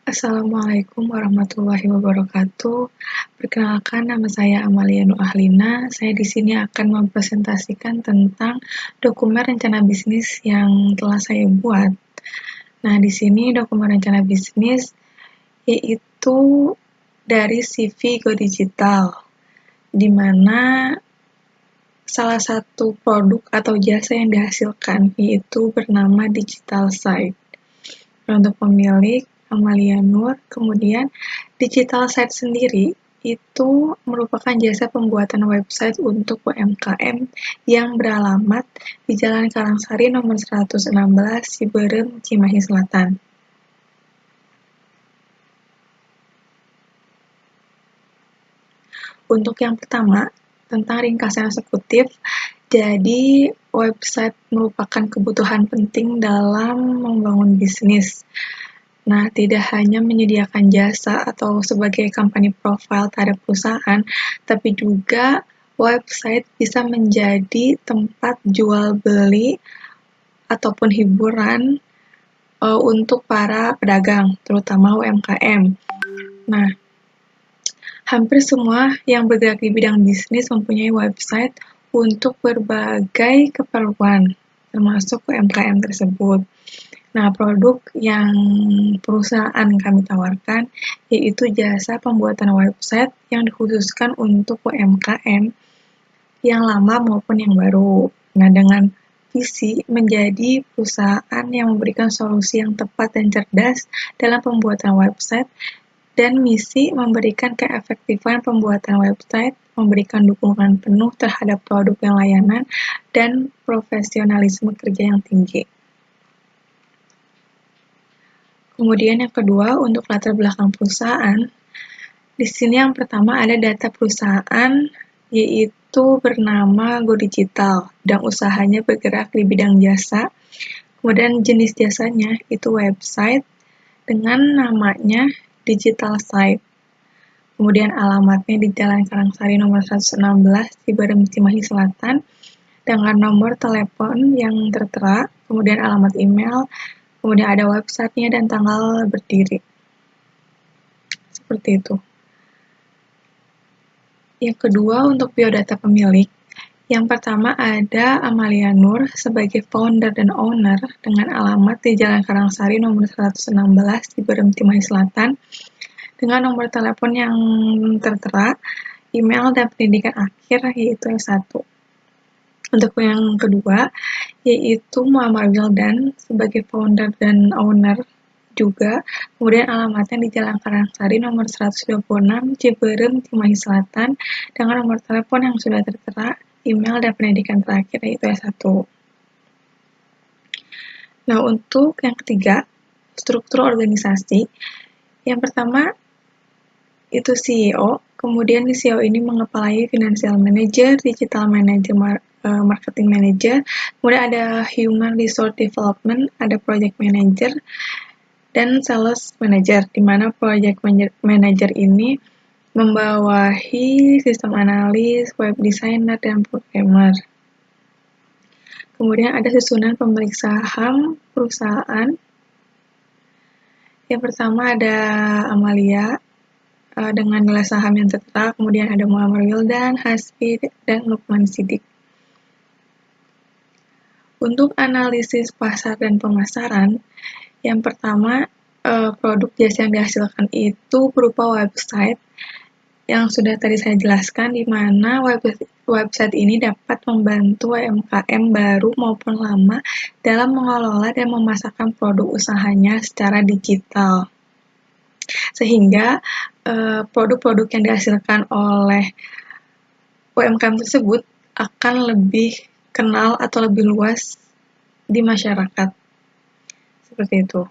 Assalamualaikum warahmatullahi wabarakatuh. Perkenalkan, nama saya Amalia Nur Ahlina. Saya di sini akan mempresentasikan tentang dokumen rencana bisnis yang telah saya buat. Nah, di sini dokumen rencana bisnis yaitu dari CV Go Digital, di mana salah satu produk atau jasa yang dihasilkan yaitu bernama Digital Site. Untuk pemilik Amalia Nur, kemudian Digital Site sendiri itu merupakan jasa pembuatan website untuk UMKM yang beralamat di Jalan Karangsari nomor 116 Ciberem, Cimahi Selatan. Untuk yang pertama, tentang ringkasan eksekutif, jadi website merupakan kebutuhan penting dalam membangun bisnis. Nah, tidak hanya menyediakan jasa atau sebagai company profile terhadap perusahaan, tapi juga website bisa menjadi tempat jual beli ataupun hiburan untuk para pedagang, terutama UMKM. Nah, hampir semua yang bergerak di bidang bisnis mempunyai website untuk berbagai keperluan, termasuk UMKM tersebut. Nah, produk yang perusahaan kami tawarkan yaitu jasa pembuatan website yang dikhususkan untuk UMKM yang lama maupun yang baru. Nah, dengan visi menjadi perusahaan yang memberikan solusi yang tepat dan cerdas dalam pembuatan website, dan misi memberikan keefektifan pembuatan website, memberikan dukungan penuh terhadap produk dan layanan, dan profesionalisme kerja yang tinggi. Kemudian yang kedua, untuk latar belakang perusahaan, di sini yang pertama ada data perusahaan, yaitu bernama Go Digital, dan usahanya bergerak di bidang jasa. Kemudian jenis jasanya itu website dengan namanya Digital Site. Kemudian alamatnya di Jalan Karangsari nomor 116 Ciberem, Cimahi Selatan, dengan nomor telepon yang tertera, kemudian alamat email, kemudian ada websitenya dan tanggal berdiri. Seperti itu. Yang kedua, untuk biodata pemilik. Yang pertama ada Amalia Nur sebagai founder dan owner dengan alamat di Jalan Karangsari nomor 116 Ciberem, Cimahi Selatan, dengan nomor telepon yang tertera, email dan pendidikan akhir yaitu S1. Untuk yang kedua, yaitu Muhammad Wildan sebagai founder dan owner juga, kemudian alamatnya di Jalan Karangsari nomor 126 Ciberem, Cimahi Selatan, dengan nomor telepon yang sudah tertera, email dan pendidikan terakhir yaitu S1. Nah, untuk yang ketiga, struktur organisasi. Yang pertama itu CEO, kemudian di CEO ini mengepalai financial manager, digital manager, marketing manager, kemudian ada human resource development, ada project manager, dan sales manager, di mana project manager ini membawahi sistem analis, web designer, dan programmer. Kemudian ada susunan pemilik saham perusahaan. Yang pertama ada Amalia dengan nilai saham yang tertera, kemudian ada Muhammad Wildan, Hasbi, dan Lukman Sidik. Untuk analisis pasar dan pemasaran, yang pertama produk jasa yang dihasilkan itu berupa website yang sudah tadi saya jelaskan, di mana website ini dapat membantu UMKM baru maupun lama dalam mengelola dan memasarkan produk usahanya secara digital. Sehingga produk-produk yang dihasilkan oleh UMKM tersebut akan lebih kenal atau lebih luas di masyarakat. Seperti itu.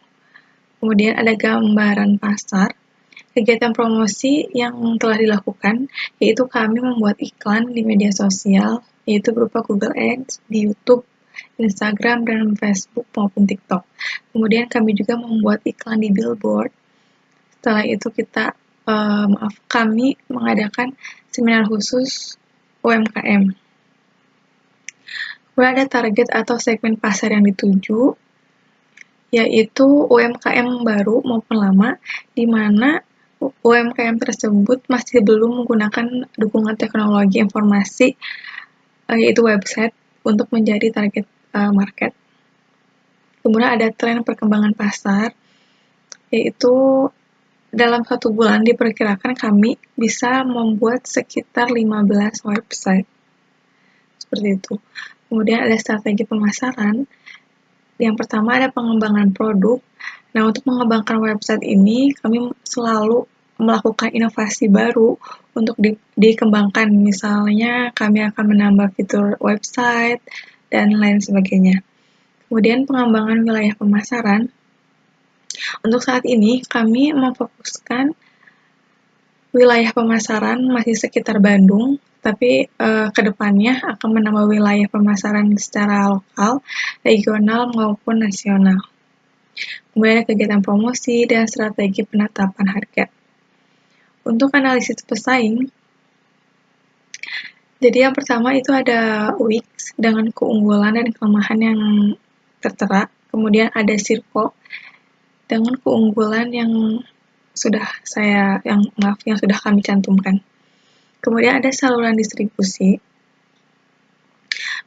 Kemudian ada gambaran pasar. Kegiatan promosi yang telah dilakukan, yaitu kami membuat iklan di media sosial, yaitu berupa Google Ads, di YouTube, Instagram, dan Facebook maupun TikTok. Kemudian kami juga membuat iklan di billboard. Setelah itu kami mengadakan seminar khusus UMKM. Kemudian ada target atau segmen pasar yang dituju, yaitu UMKM baru maupun lama, di mana UMKM tersebut masih belum menggunakan dukungan teknologi informasi, yaitu website, untuk menjadi target market. Kemudian ada tren perkembangan pasar, yaitu dalam 1 bulan diperkirakan kami bisa membuat sekitar 15 website. Seperti itu. Kemudian ada strategi pemasaran. Yang pertama ada pengembangan produk. Nah, untuk mengembangkan website ini, kami selalu melakukan inovasi baru untuk dikembangkan. Misalnya, kami akan menambah fitur website, dan lain sebagainya. Kemudian pengembangan wilayah pemasaran. Untuk saat ini, kami memfokuskan wilayah pemasaran masih sekitar Bandung, tapi kedepannya akan menambah wilayah pemasaran secara lokal, regional, maupun nasional. Kemudian ada kegiatan promosi dan strategi penetapan harga. Untuk analisis pesaing, jadi yang pertama itu ada Wix dengan keunggulan dan kelemahan yang tertera. Kemudian ada Sirko dengan keunggulan yang sudah kami cantumkan. Kemudian ada saluran distribusi.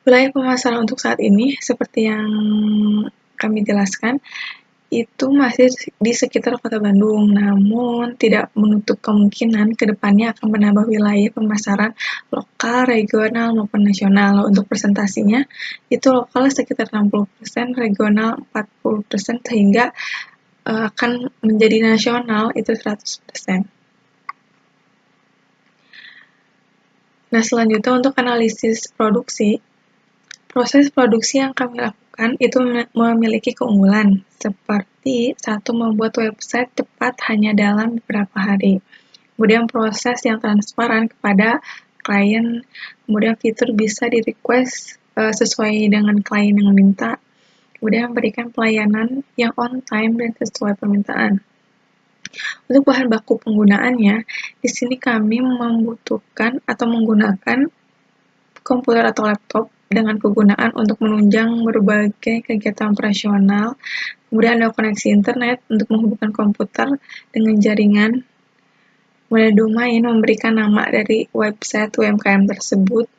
Wilayah pemasaran untuk saat ini, seperti yang kami jelaskan, itu masih di sekitar Kota Bandung, namun tidak menutup kemungkinan ke depannya akan menambah wilayah pemasaran lokal, regional, maupun nasional. Untuk presentasinya, itu lokal sekitar 60%, regional 40%, sehingga akan menjadi nasional itu 100%. Nah, selanjutnya untuk analisis produksi. Proses produksi yang kami lakukan itu memiliki keunggulan, seperti satu, membuat website cepat hanya dalam beberapa hari. Kemudian proses yang transparan kepada klien, kemudian fitur bisa di-request sesuai dengan klien yang meminta, kemudian memberikan pelayanan yang on time dan sesuai permintaan. Untuk bahan baku penggunaannya, di sini kami membutuhkan atau menggunakan komputer atau laptop dengan kegunaan untuk menunjang berbagai kegiatan operasional. Kemudian ada koneksi internet untuk menghubungkan komputer dengan jaringan. Kemudian domain memberikan nama dari website UMKM tersebut.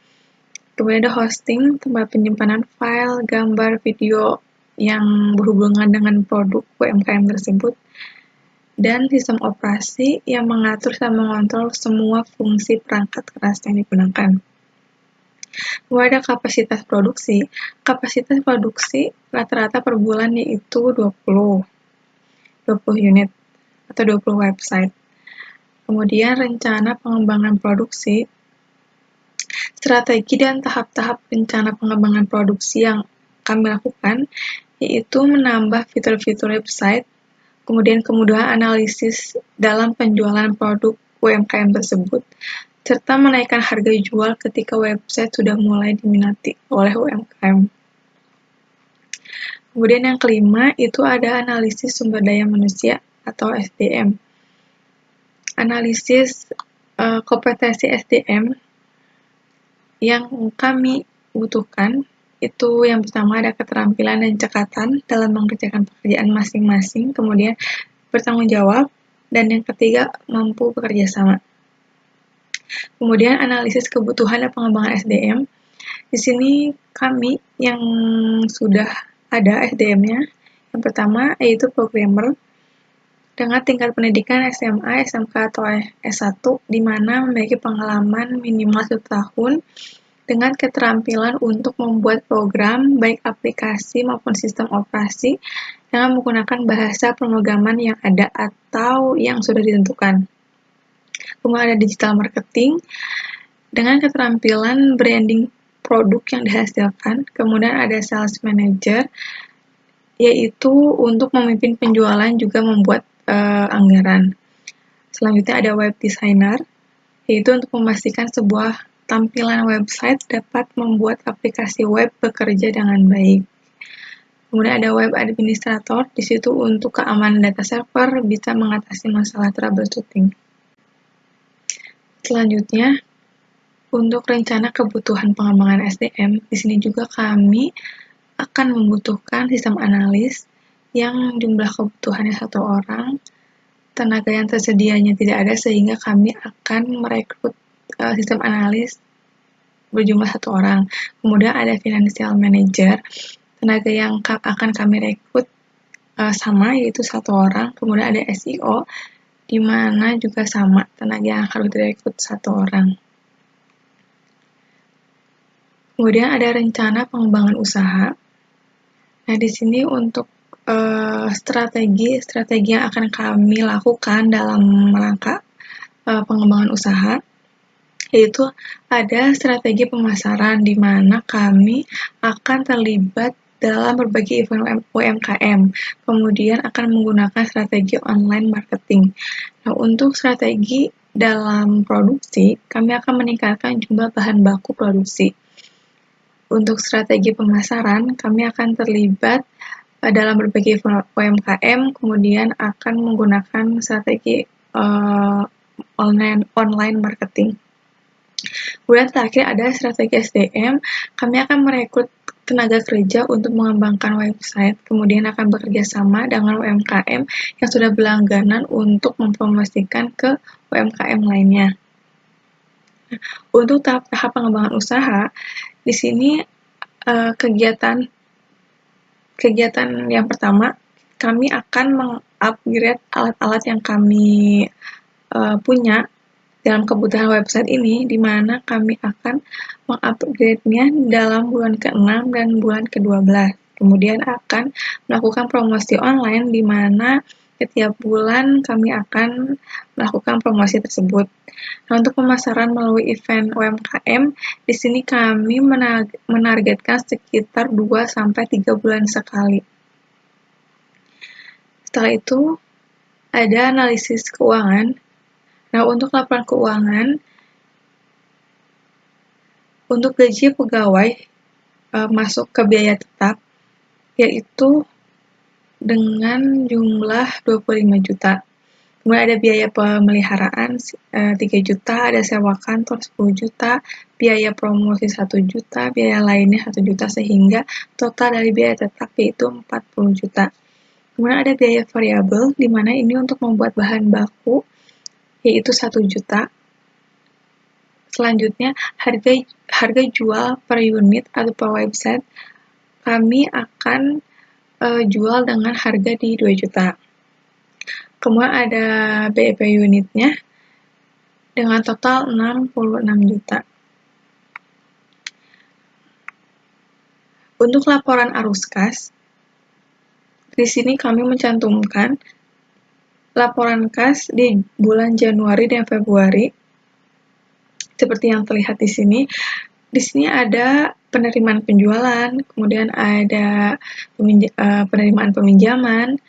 Kemudian ada hosting, tempat penyimpanan file, gambar, video yang berhubungan dengan produk UMKM tersebut. Dan sistem operasi yang mengatur dan mengontrol semua fungsi perangkat keras yang digunakan. Kemudian ada kapasitas produksi. Kapasitas produksi rata-rata per bulan yaitu 20 unit atau 20 website. Kemudian rencana pengembangan produksi. Strategi dan tahap-tahap rencana pengembangan produksi yang kami lakukan yaitu menambah fitur-fitur website, kemudian kemudahan analisis dalam penjualan produk UMKM tersebut, serta menaikkan harga jual ketika website sudah mulai diminati oleh UMKM. Kemudian yang kelima itu ada analisis sumber daya manusia atau SDM. Analisis kompetensi SDM yang kami butuhkan itu yang pertama ada keterampilan dan cekatan dalam mengerjakan pekerjaan masing-masing, kemudian bertanggung jawab, dan yang ketiga mampu bekerja sama. Kemudian analisis kebutuhan dan pengembangan SDM. Di sini kami yang sudah ada SDM-nya, yang pertama yaitu programmer dengan tingkat pendidikan SMA, SMK, atau S1, di mana memiliki pengalaman minimal 1 tahun dengan keterampilan untuk membuat program, baik aplikasi maupun sistem operasi, dengan menggunakan bahasa pemrograman yang ada atau yang sudah ditentukan. Kemudian ada digital marketing, dengan keterampilan branding produk yang dihasilkan. Kemudian ada sales manager, yaitu untuk memimpin penjualan juga membuat anggaran. Selanjutnya ada web designer, yaitu untuk memastikan sebuah tampilan website dapat membuat aplikasi web bekerja dengan baik. Kemudian ada web administrator, di situ untuk keamanan data server bisa mengatasi masalah troubleshooting. Selanjutnya, untuk rencana kebutuhan pengembangan SDM, di sini juga kami akan membutuhkan sistem analis yang jumlah kebutuhannya 1 orang, tenaga yang tersedianya tidak ada sehingga kami akan merekrut sistem analis berjumlah 1 orang. Kemudian ada financial manager, tenaga yang akan kami rekrut sama, yaitu 1 orang. Kemudian ada SEO, di mana juga sama, tenaga yang harus direkrut 1 orang. Kemudian ada rencana pengembangan usaha. Nah, di sini untuk strategi yang akan kami lakukan dalam rangka pengembangan usaha, yaitu ada strategi pemasaran di mana kami akan terlibat dalam berbagai event UMKM, kemudian akan menggunakan strategi online marketing. Nah, untuk strategi dalam produksi, kami akan meningkatkan jumlah bahan baku produksi. Untuk strategi pemasaran, kami akan terlibat dalam berbagai UMKM, kemudian akan menggunakan strategi online marketing. Kemudian terakhir ada strategi SDM, kami akan merekrut tenaga kerja untuk mengembangkan website, kemudian akan bekerja sama dengan UMKM yang sudah berlangganan untuk mempromosikan ke UMKM lainnya. Untuk tahap pengembangan usaha, di sini kegiatan yang pertama, kami akan meng-upgrade alat-alat yang kami punya dalam kebutuhan website ini, di mana kami akan mengupgrade-nya dalam bulan ke-6 dan bulan ke-12. Kemudian akan melakukan promosi online, di mana setiap bulan kami akan melakukan promosi tersebut. Nah, untuk pemasaran melalui event UMKM, di sini kami menargetkan sekitar 2-3 bulan sekali. Setelah itu, ada analisis keuangan. Nah, untuk laporan keuangan, untuk gaji pegawai masuk ke biaya tetap, yaitu dengan jumlah 25 juta. Kemudian ada biaya pemeliharaan 3 juta, ada sewa kantor 10 juta, biaya promosi 1 juta, biaya lainnya 1 juta, sehingga total dari biaya tetap yaitu 40 juta. Kemudian ada biaya variabel, di mana ini untuk membuat bahan baku, yaitu 1 juta. Selanjutnya, harga jual per unit atau per website, kami akan jual dengan harga di 2 juta. Kemudian ada BEP unitnya dengan total 66 juta. Untuk laporan arus kas, di sini kami mencantumkan laporan kas di bulan Januari dan Februari. Seperti yang terlihat di sini. Di sini ada penerimaan penjualan, kemudian ada penerimaan peminjaman.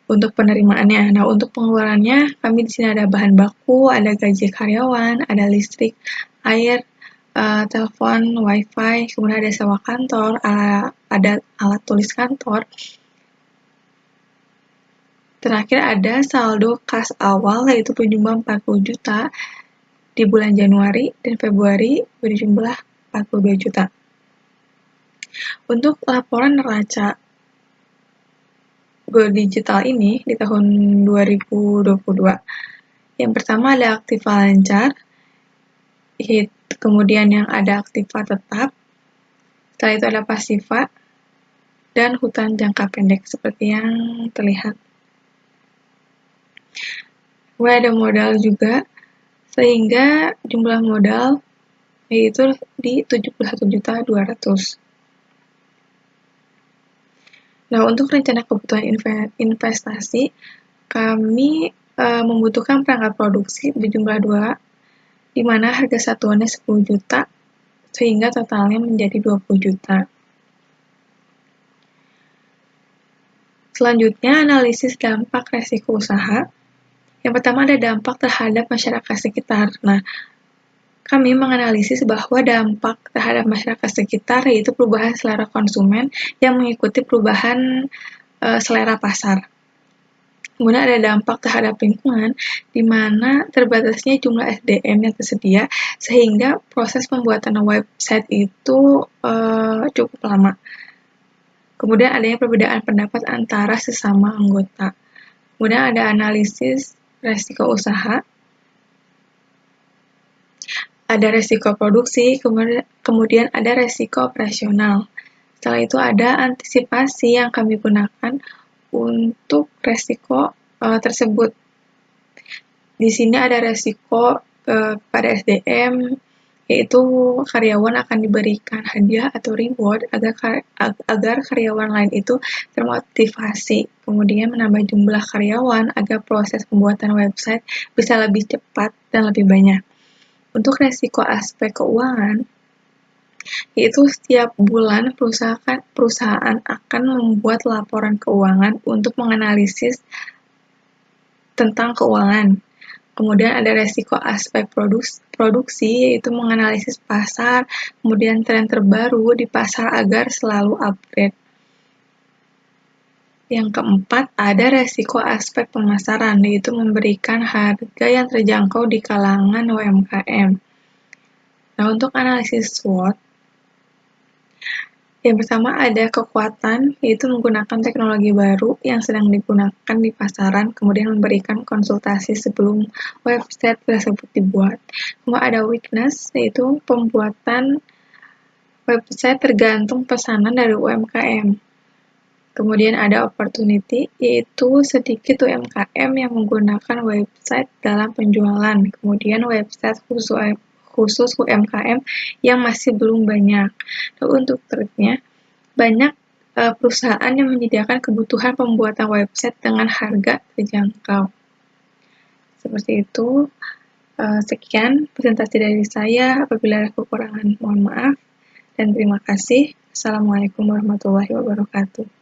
Untuk penerimaannya, nah untuk pengeluarannya kami di sini ada bahan baku, ada gaji karyawan, ada listrik, air, telepon, wifi, kemudian ada sewa kantor, ada alat tulis kantor. Terakhir ada saldo kas awal, yaitu berjumlah 40 juta di bulan Januari dan Februari berjumlah 42 juta. Untuk laporan neraca Go Digital ini di tahun 2022, yang pertama ada aktiva lancar, kemudian yang ada aktiva tetap, setelah itu ada pasiva, dan hutang jangka pendek seperti yang terlihat. Kemudian ada modal juga, sehingga jumlah modal yaitu di 71.200.000. Nah, untuk rencana kebutuhan investasi, kami membutuhkan perangkat produksi berjumlah 2, di mana harga satuannya 10 juta, sehingga totalnya menjadi 20 juta. Selanjutnya, analisis dampak resiko usaha. Yang pertama ada dampak terhadap masyarakat sekitar. Nah, kami menganalisis bahwa dampak terhadap masyarakat sekitar yaitu perubahan selera konsumen yang mengikuti perubahan selera pasar. Kemudian ada dampak terhadap lingkungan, di mana terbatasnya jumlah SDM yang tersedia, sehingga proses pembuatan website itu cukup lama. Kemudian adanya perbedaan pendapat antara sesama anggota. Kemudian ada analisis resiko usaha, ada resiko produksi, kemudian ada resiko operasional. Setelah itu ada antisipasi yang kami gunakan untuk resiko tersebut. Di sini ada resiko pada SDM, yaitu karyawan akan diberikan hadiah atau reward agar karyawan lain itu termotivasi, kemudian menambah jumlah karyawan agar proses pembuatan website bisa lebih cepat dan lebih banyak. Untuk resiko aspek keuangan, yaitu setiap bulan perusahaan akan membuat laporan keuangan untuk menganalisis tentang keuangan. Kemudian ada resiko aspek produksi, yaitu menganalisis pasar, kemudian tren terbaru di pasar agar selalu upgrade. Yang keempat, ada resiko aspek pemasaran, yaitu memberikan harga yang terjangkau di kalangan UMKM. Nah, untuk analisis SWOT, yang pertama ada kekuatan, yaitu menggunakan teknologi baru yang sedang digunakan di pasaran, kemudian memberikan konsultasi sebelum website tersebut dibuat. Kemudian ada weakness, yaitu pembuatan website tergantung pesanan dari UMKM. Kemudian ada opportunity, yaitu sedikit UMKM yang menggunakan website dalam penjualan. Kemudian website khusus UMKM yang masih belum banyak. Nah, untuk triknya, banyak perusahaan yang menyediakan kebutuhan pembuatan website dengan harga terjangkau. Seperti itu. Sekian presentasi dari saya. Apabila ada kekurangan, mohon maaf. Dan terima kasih. Assalamualaikum warahmatullahi wabarakatuh.